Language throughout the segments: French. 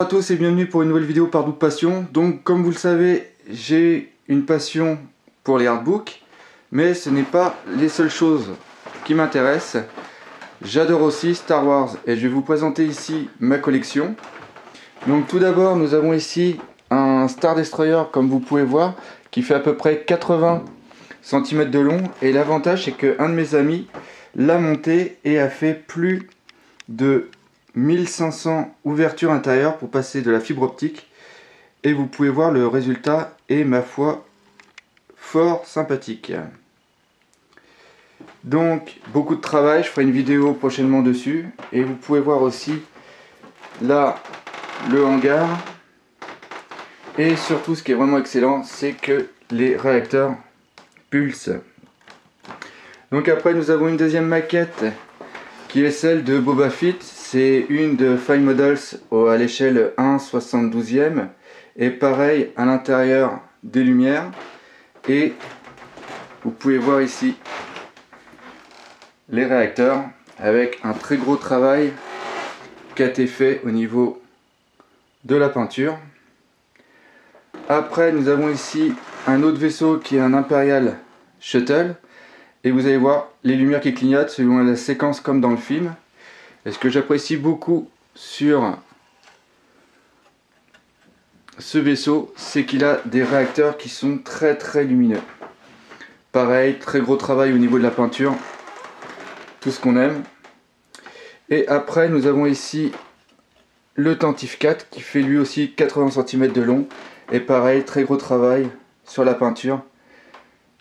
Bonjour à tous et bienvenue pour une nouvelle vidéo par Doute Passion. Donc comme vous le savez, j'ai une passion pour les artbooks, mais ce n'est pas les seules choses qui m'intéressent. J'adore aussi Star Wars et je vais vous présenter ici ma collection. Donc tout d'abord nous avons ici un Star Destroyer, comme vous pouvez voir, qui fait à peu près 80 cm de long, et l'avantage c'est qu'un de mes amis l'a monté et a fait plus de 1500 ouvertures intérieures pour passer de la fibre optique, et vous pouvez voir le résultat est, ma foi, fort sympathique. Donc beaucoup de travail, je ferai une vidéo prochainement dessus, et vous pouvez voir aussi là le hangar, et surtout ce qui est vraiment excellent, c'est que les réacteurs pulsent. Donc après nous avons une deuxième maquette qui est celle de Boba Fett. C'est une de Fine Models à l'échelle 1/72e, et pareil à l'intérieur des lumières, et vous pouvez voir ici les réacteurs avec un très gros travail qui a été fait au niveau de la peinture. Après nous avons ici un autre vaisseau qui est un Imperial Shuttle, et vous allez voir les lumières qui clignotent selon la séquence comme dans le film. Et ce que j'apprécie beaucoup sur ce vaisseau, c'est qu'il a des réacteurs qui sont très lumineux. Pareil, très gros travail au niveau de la peinture, tout ce qu'on aime. Et après nous avons ici le Tantive 4 qui fait lui aussi 80 cm de long, et pareil, très gros travail sur la peinture.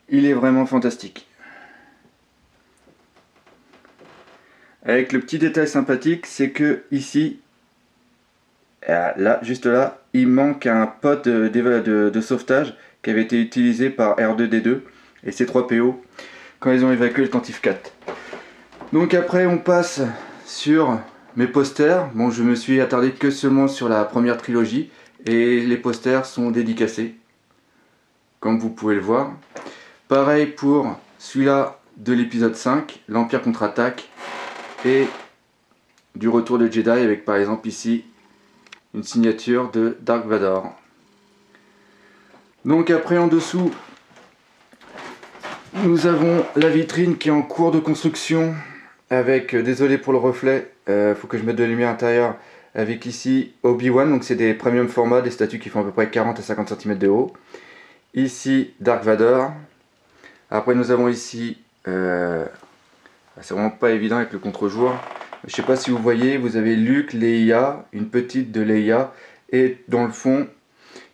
Il est vraiment fantastique. Avec le petit détail sympathique, c'est que ici, là, juste là, il manque un pod de sauvetage qui avait été utilisé par R2D2 et C3PO quand ils ont évacué le Tantive 4. Donc après on passe sur mes posters. Bon, je me suis attardé que seulement sur la première trilogie, et les posters sont dédicacés, comme vous pouvez le voir. Pareil pour celui-là de l'épisode 5, l'Empire contre-attaque, et du retour de Jedi, avec par exemple ici une signature de Dark Vador. Donc après en dessous nous avons la vitrine qui est en cours de construction avec, désolé pour le reflet, faut que je mette de la lumière intérieure, avec ici Obi-Wan, donc c'est des premium formats, des statues qui font à peu près 40 à 50 cm de haut. Ici Dark Vador. Après nous avons ici c'est vraiment pas évident avec le contre-jour. Je sais pas si vous voyez, vous avez Luke, Leia, une petite de Leia, et dans le fond,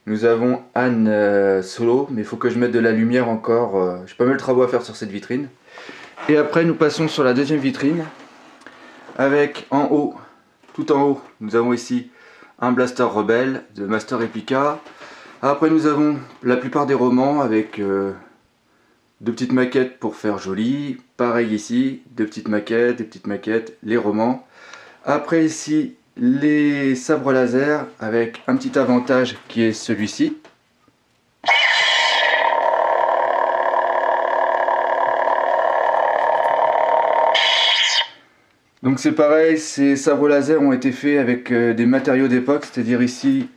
nous avons Han Solo, mais il faut que je mette de la lumière encore. J'ai pas mal de travaux à faire sur cette vitrine. Et après, nous passons sur la deuxième vitrine, avec en haut, tout en haut, nous avons ici un blaster rebelle de Master Replica. Après, nous avons la plupart des romans avec deux petites maquettes pour faire joli. Pareil ici, deux petites maquettes, les romans. Après ici, les sabres laser avec un petit avantage qui est celui-ci. Donc c'est pareil, ces sabres laser ont été faits avec des matériaux d'époque, c'est-à-dire ici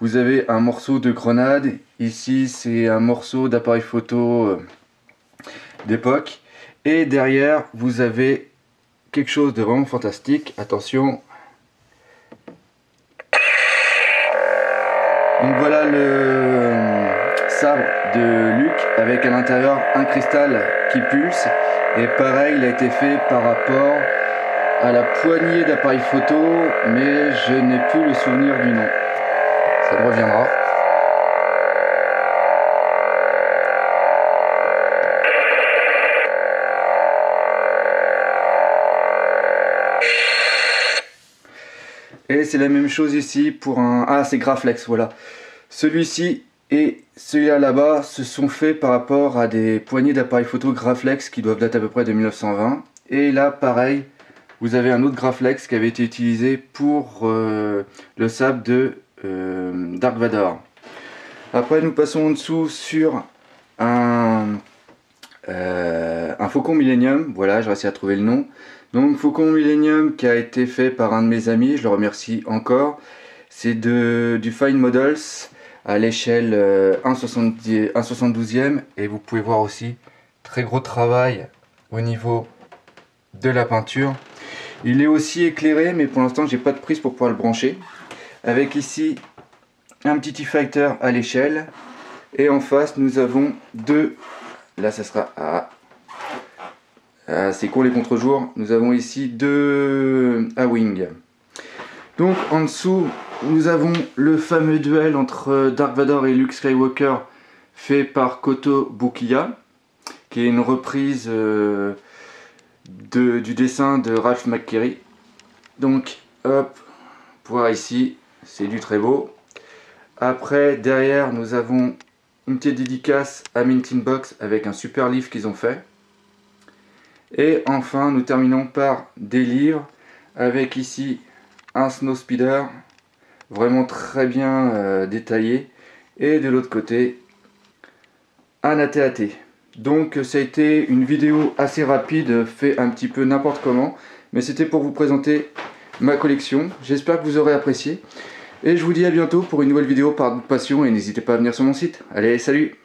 vous avez un morceau de grenade, ici c'est un morceau d'appareil photo d'époque, et derrière vous avez quelque chose de vraiment fantastique. Attention, donc voilà le sabre de Luke avec à l'intérieur un cristal qui pulse, et pareil il a été fait par rapport à la poignée d'appareil photo, mais je n'ai plus le souvenir du nom, ça me reviendra. Et c'est la même chose ici pour un... Ah, c'est Graflex, voilà. Celui-ci et celui-là là-bas se sont faits par rapport à des poignées d'appareils photo Graflex qui doivent dater à peu près de 1920. Et là, pareil, vous avez un autre Graflex qui avait été utilisé pour le sabre de Dark Vador. Après, nous passons en dessous sur un Faucon Millennium. Voilà, j'ai réussi à trouver le nom. Donc Faucon Millennium qui a été fait par un de mes amis, je le remercie encore. C'est du Fine Models à l'échelle 1/72e, et vous pouvez voir aussi très gros travail au niveau de la peinture. Il est aussi éclairé, mais pour l'instant j'ai pas de prise pour pouvoir le brancher. Avec ici un petit T-Fighter à l'échelle, et en face nous avons deux, là ça sera c'est court les contre-jours, nous avons ici deux A-Wing. Donc en dessous nous avons le fameux duel entre Dark Vador et Luke Skywalker fait par Koto Bukiya, qui est une reprise du dessin de Ralph McQuarrie. Donc hop, pour voir ici, c'est du très beau. Après, derrière, nous avons une petite dédicace à Mint Box avec un super livre qu'ils ont fait. Et enfin, nous terminons par des livres avec ici un Snowspeeder, vraiment très bien détaillé. Et de l'autre côté, un AT-AT. Donc ça a été une vidéo assez rapide, fait un petit peu n'importe comment. Mais c'était pour vous présenter ma collection. J'espère que vous aurez apprécié. Et je vous dis à bientôt pour une nouvelle vidéo par passion, et n'hésitez pas à venir sur mon site. Allez, salut!